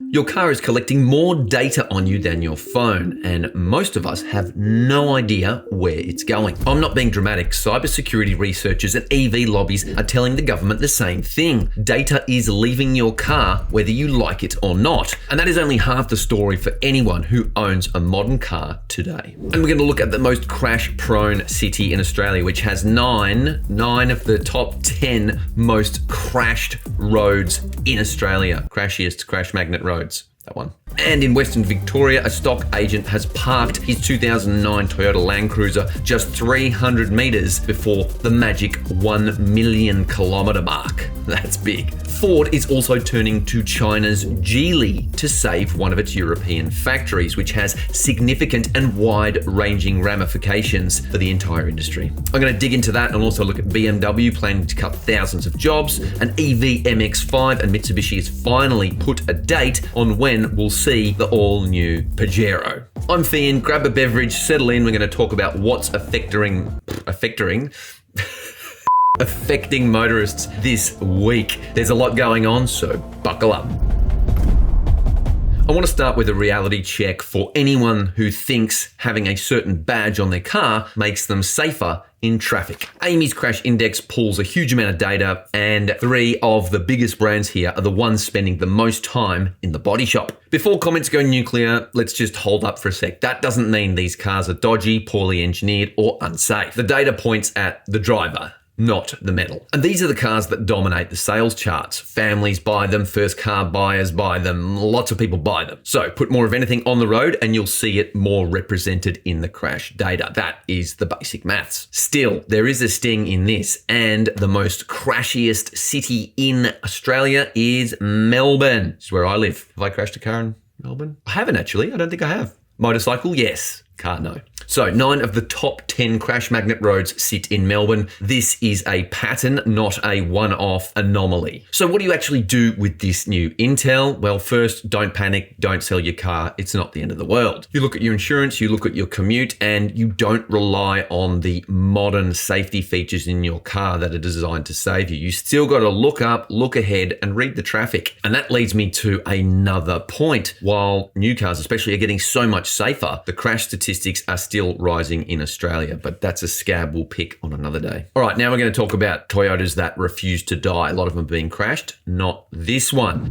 Your car is collecting more data on you than your phone, and most of us have no idea where it's going. I'm not being dramatic. Cybersecurity researchers and EV lobbies are telling the government the same thing. Data is leaving your car whether you like it or not. And that is only half the story for anyone who owns a modern car today. And we're going to look at the most crash-prone city in Australia, which has nine of the top 10 most crashed roads in Australia. Crashiest crash magnet roads. That one. And in Western Victoria, a stock agent has parked his 2009 Toyota LandCruiser just 300 meters before the magic 1 million kilometre mark. That's big. Ford is also turning to China's Geely to save one of its European factories, which has significant and wide-ranging ramifications for the entire industry. I'm going to dig into that and also look at BMW planning to cut thousands of jobs, an EV MX-5, and Mitsubishi has finally put a date on when we'll see the all-new Pajero. I'm Feann, grab a beverage, settle in. We're going to talk about what's affecting motorists this week. There's a lot going on, so buckle up. I want to start with a reality check for anyone who thinks having a certain badge on their car makes them safer in traffic. Amy's Crash Index pulls a huge amount of data, and 3 of the biggest brands here are the ones spending the most time in the body shop. Before comments go nuclear, let's just hold up for a sec. That doesn't mean these cars are dodgy, poorly engineered, or unsafe. The data points at the driver, not the metal. And these are the cars that dominate the sales charts. Families buy them, first car buyers buy them, lots of people buy them. So put more of anything on the road and you'll see it more represented in the crash data. That is the basic maths. Still, there is a sting in this, and the most crashiest city in Australia is Melbourne. This is where I live. Have I crashed a car in Melbourne? I haven't actually. I don't think I have. Motorcycle? Yes. Car? No. So 9 of the top 10 crash magnet roads sit in Melbourne. This is a pattern, not a one-off anomaly. So what do you actually do with this new intel? Well, first, don't panic, don't sell your car. It's not the end of the world. You look at your insurance, you look at your commute, and you don't rely on the modern safety features in your car that are designed to save you. You still got to look up, look ahead, and read the traffic. And that leads me to another point. While new cars especially are getting so much safer, the crash statistics are still rising in Australia, but that's a scab we'll pick on another day. All right, now we're going to talk about Toyotas that refuse to die. A lot of them being crashed, not this one.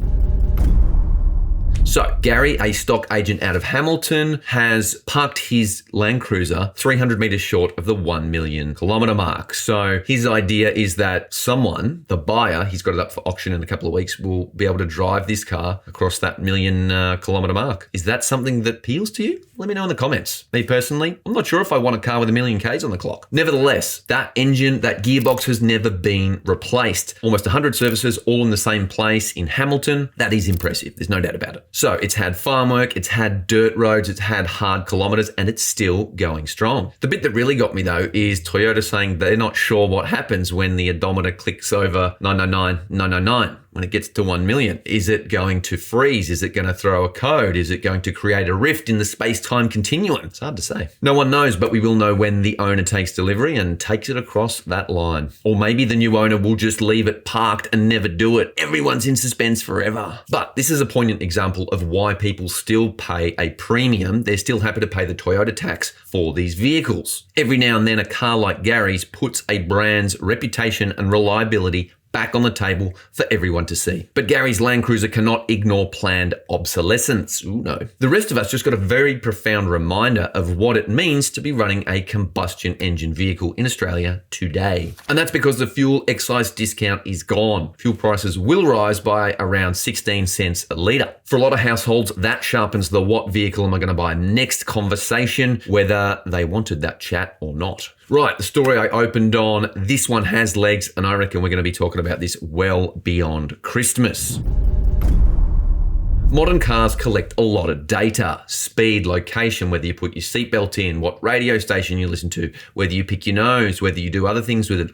So Gary, a stock agent out of Hamilton, has parked his LandCruiser 300 meters short of the 1 million kilometre mark. So his idea is that someone, the buyer, he's got it up for auction in a couple of weeks, will be able to drive this car across that 1 million kilometre mark. Is that something that appeals to you? Let me know in the comments. Me personally, I'm not sure if I want a car with 1 million Ks on the clock. Nevertheless, that engine, that gearbox has never been replaced. Almost 100 services all in the same place in Hamilton. That is impressive. There's no doubt about it. So it's had farm work, it's had dirt roads, it's had hard kilometres, and it's still going strong. The bit that really got me though is Toyota saying they're not sure what happens when the odometer clicks over 999. When it gets to 1 million, is it going to freeze? Is it going to throw a code? Is it going to create a rift in the space-time continuum? It's hard to say. No one knows, but we will know when the owner takes delivery and takes it across that line. Or maybe the new owner will just leave it parked and never do it. Everyone's in suspense forever. But this is a poignant example of why people still pay a premium. They're still happy to pay the Toyota tax for these vehicles. Every now and then, a car like Gary's puts a brand's reputation and reliability back on the table for everyone to see. But Gary's LandCruiser cannot ignore planned obsolescence. Ooh, no. The rest of us just got a very profound reminder of what it means to be running a combustion engine vehicle in Australia today. And that's because the fuel excise discount is gone. Fuel prices will rise by around 16 cents a litre. For a lot of households, that sharpens the what vehicle am I going to buy next conversation, whether they wanted that chat or not. Right, the story I opened on, this one has legs, and I reckon we're going to be talking about this well beyond Christmas. Modern cars collect a lot of data: speed, location, whether you put your seatbelt in, what radio station you listen to, whether you pick your nose, whether you do other things with it.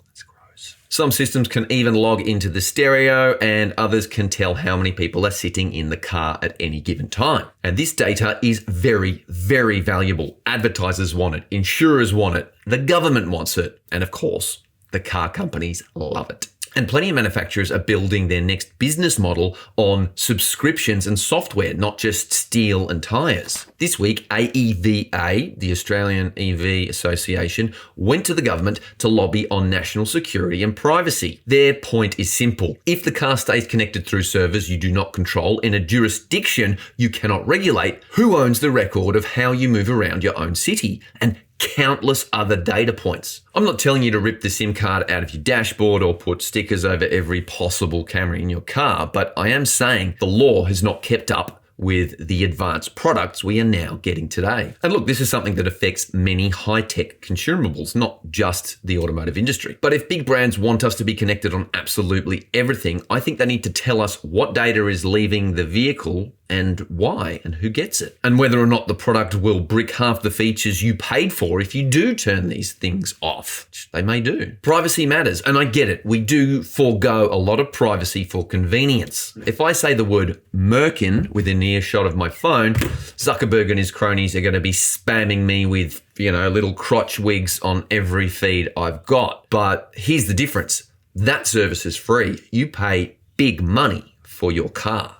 That's gross. Some systems can even log into the stereo, and others can tell how many people are sitting in the car at any given time. And this data is very, very valuable. Advertisers want it, insurers want it, the government wants it, and of course, the car companies love it. And plenty of manufacturers are building their next business model on subscriptions and software, not just steel and tires. This week, AEVA, the Australian EV Association, went to the government to lobby on national security and privacy. Their point is simple. If the car stays connected through servers you do not control in a jurisdiction you cannot regulate, who owns the record of how you move around your own city? And countless other data points. I'm not telling you to rip the SIM card out of your dashboard or put stickers over every possible camera in your car, but I am saying the law has not kept up with the advanced products we are now getting today. And look, this is something that affects many high-tech consumables, not just the automotive industry. But if big brands want us to be connected on absolutely everything, I think they need to tell us what data is leaving the vehicle and why and who gets it, and whether or not the product will brick half the features you paid for if you do turn these things off, which they may do. Privacy matters, and I get it. We do forego a lot of privacy for convenience. If I say the word Merkin within earshot of my phone, Zuckerberg and his cronies are going to be spamming me with, little crotch wigs on every feed I've got. But here's the difference. That service is free. You pay big money for your car.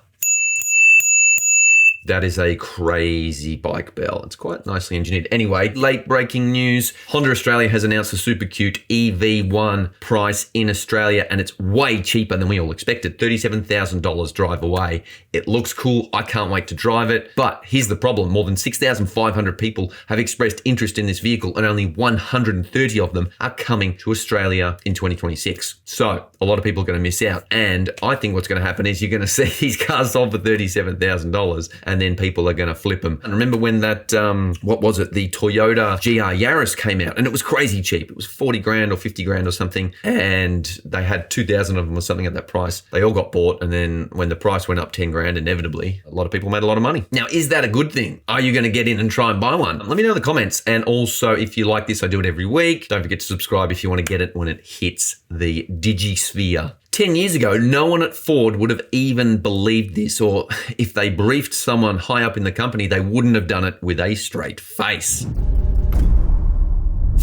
That is a crazy bike bell. It's quite nicely engineered. Anyway, late breaking news. Honda Australia has announced a super cute EV1 price in Australia, and it's way cheaper than we all expected. $37,000 drive away. It looks cool. I can't wait to drive it. But here's the problem. More than 6,500 people have expressed interest in this vehicle, and only 130 of them are coming to Australia in 2026. So a lot of people are going to miss out. And I think what's going to happen is you're going to see these cars sold for $37,000. And then people are going to flip them. And remember when that, the Toyota GR Yaris came out, and it was crazy cheap. It was 40 grand or 50 grand or something. And they had 2,000 of them or something at that price. They all got bought. And then when the price went up 10 grand, inevitably, a lot of people made a lot of money. Now, is that a good thing? Are you going to get in and try and buy one? Let me know in the comments. And also, if you like this, I do it every week. Don't forget to subscribe if you want to get it when it hits the digisphere. 10 years ago, no one at Ford would have even believed this, or if they briefed someone high up in the company, they wouldn't have done it with a straight face.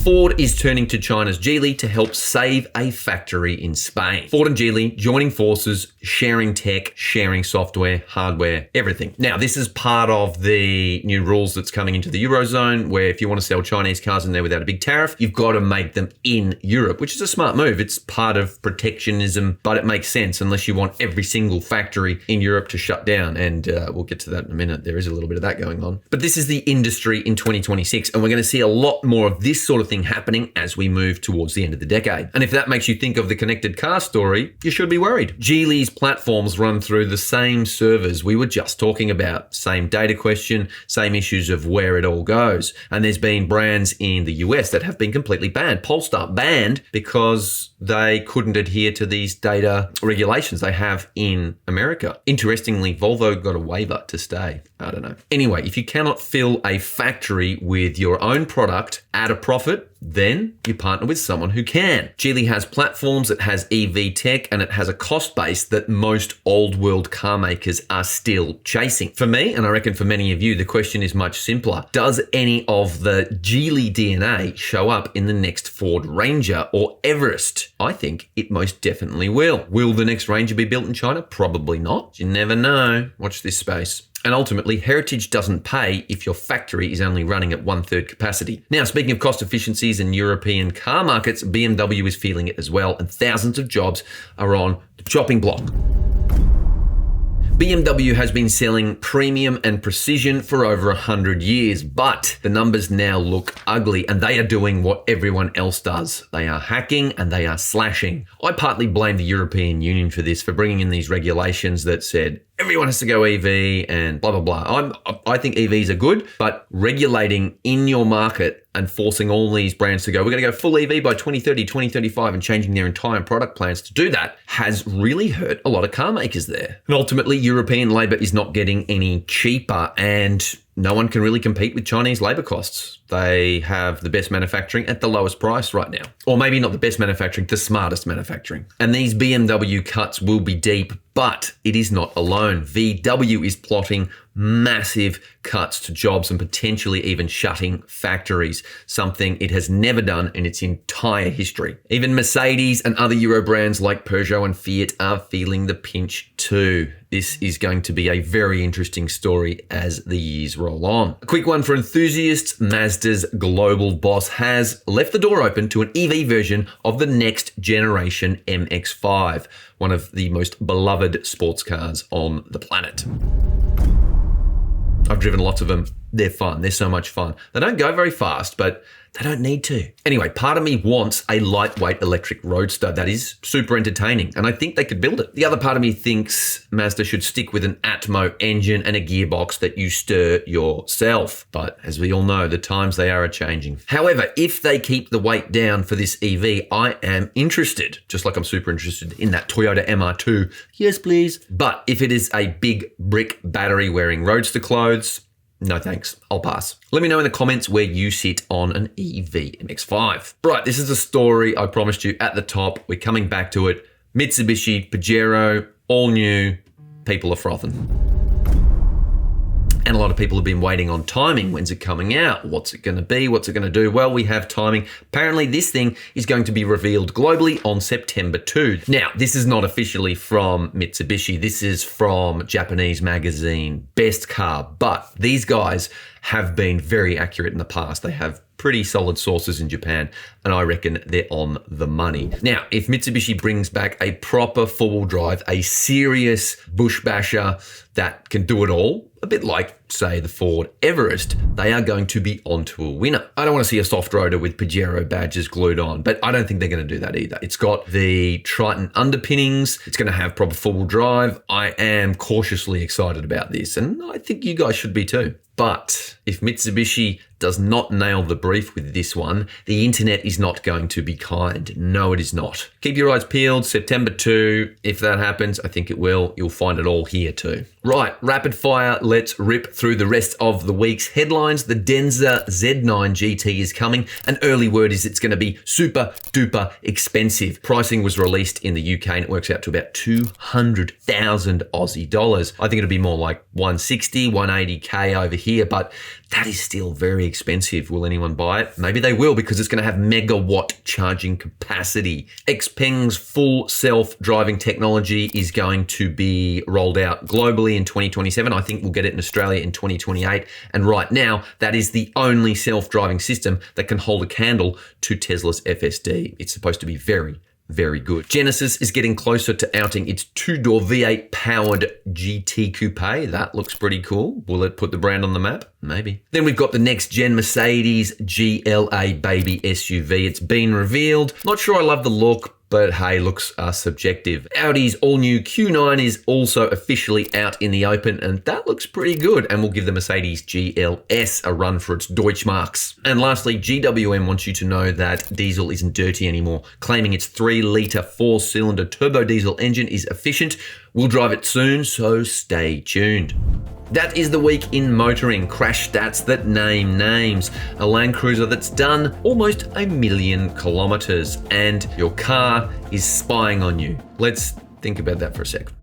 Ford is turning to China's Geely to help save a factory in Spain. Ford and Geely joining forces, sharing tech, sharing software, hardware, everything. Now, this is part of the new rules that's coming into the Eurozone, where if you want to sell Chinese cars in there without a big tariff, you've got to make them in Europe, which is a smart move. It's part of protectionism, but it makes sense unless you want every single factory in Europe to shut down. And we'll get to that in a minute. There is a little bit of that going on. But this is the industry in 2026, and we're going to see a lot more of this sort of thing happening as we move towards the end of the decade. And if that makes you think of the connected car story, you should be worried. Geely's platforms run through the same servers we were just talking about. Same data question, same issues of where it all goes. And there's been brands in the US that have been completely banned. Polestar banned because they couldn't adhere to these data regulations they have in America. Interestingly, Volvo got a waiver to stay. I don't know. Anyway, if you cannot fill a factory with your own product at a profit, then you partner with someone who can. Geely has platforms, it has EV tech, and it has a cost base that most old world car makers are still chasing. For me, and I reckon for many of you, the question is much simpler. Does any of the Geely DNA show up in the next Ford Ranger or Everest? I think it most definitely will. Will the next Ranger be built in China? Probably not. You never know. Watch this space. And ultimately, heritage doesn't pay if your factory is only running at 1/3 capacity. Now, speaking of cost efficiencies in European car markets, BMW is feeling it as well, and thousands of jobs are on the chopping block. BMW has been selling premium and precision for over 100 years, but the numbers now look ugly, and they are doing what everyone else does. They are hacking and they are slashing. I partly blame the European Union for this, for bringing in these regulations that said everyone has to go EV and blah, blah, blah. I think EVs are good, but regulating in your market and forcing all these brands to go, we're going to go full EV by 2030, 2035, and changing their entire product plans to do that has really hurt a lot of car makers there. And ultimately, European labor is not getting any cheaper, and no one can really compete with Chinese labor costs. They have the best manufacturing at the lowest price right now. Or maybe not the best manufacturing, the smartest manufacturing. And these BMW cuts will be deep, But it is not alone. VW is plotting massive cuts to jobs and potentially even shutting factories, something it has never done in its entire history. Even Mercedes and other Euro brands like Peugeot and Fiat are feeling the pinch too. This is going to be a very interesting story as the years roll on. A quick one for enthusiasts. Mazda's global boss has left the door open to an EV version of the next generation MX-5, one of the most beloved sports cars on the planet. I've driven lots of them. They're fun. They're so much fun. They don't go very fast, but they don't need to. Anyway, part of me wants a lightweight electric roadster that is super entertaining, and I think they could build it. The other part of me thinks Mazda should stick with an Atmo engine and a gearbox that you stir yourself. But as we all know, the times they are changing. However, if they keep the weight down for this EV, I am interested, just like I'm super interested in that Toyota MR2. Yes, please. But if it is a big brick battery wearing roadster clothes, no thanks, I'll pass. Let me know in the comments where you sit on an EV MX-5. Right, this is a story I promised you at the top. We're coming back to it. Mitsubishi Pajero, all new, people are frothing. And a lot of people have been waiting on timing. When's it coming out? What's it going to be? What's it going to do? Well, we have timing. Apparently, this thing is going to be revealed globally on September 2. Now, this is not officially from Mitsubishi. This is from Japanese magazine Best Car. But these guys have been very accurate in the past. They have pretty solid sources in Japan, and I reckon they're on the money. Now, if Mitsubishi brings back a proper four-wheel drive, a serious bush basher that can do it all, a bit like, say, the Ford Everest, they are going to be onto a winner. I don't want to see a soft roader with Pajero badges glued on, but I don't think they're going to do that either. It's got the Triton underpinnings. It's going to have proper four-wheel drive. I am cautiously excited about this, and I think you guys should be too. But if Mitsubishi does not nail the brief with this one, the internet is not going to be kind. No, it is not. Keep your eyes peeled. September 2. If that happens, I think it will. You'll find it all here too. Right, rapid fire. Let's rip through the rest of the week's headlines. The Denza Z9 GT is coming. An early word is it's going to be super duper expensive. Pricing was released in the UK and it works out to about 200,000 Aussie dollars. I think it'll be more like 160, 180K over here, but that is still very expensive. Will anyone buy it? Maybe they will, because it's going to have megawatt charging capacity. XPeng's full self-driving technology is going to be rolled out globally in 2027. I think we'll get it in Australia in 2028. And right now, that is the only self-driving system that can hold a candle to Tesla's FSD. It's supposed to be very, very good. Genesis is getting closer to outing its two-door V8 powered GT Coupe. That looks pretty cool. Will it put the brand on the map? Maybe. Then we've got the next gen Mercedes GLA baby SUV. It's been revealed. Not sure I love the look, but hey, looks are subjective. Audi's all-new Q9 is also officially out in the open, and that looks pretty good, and will give the Mercedes GLS a run for its Deutschmarks. And lastly, GWM wants you to know that diesel isn't dirty anymore, claiming its 3-litre 4-cylinder turbo diesel engine is efficient. We'll drive it soon, so stay tuned. That is the week in motoring. Crash stats that name names. A LandCruiser that's done almost 1 million kilometers, and your car is spying on you. Let's think about that for a sec.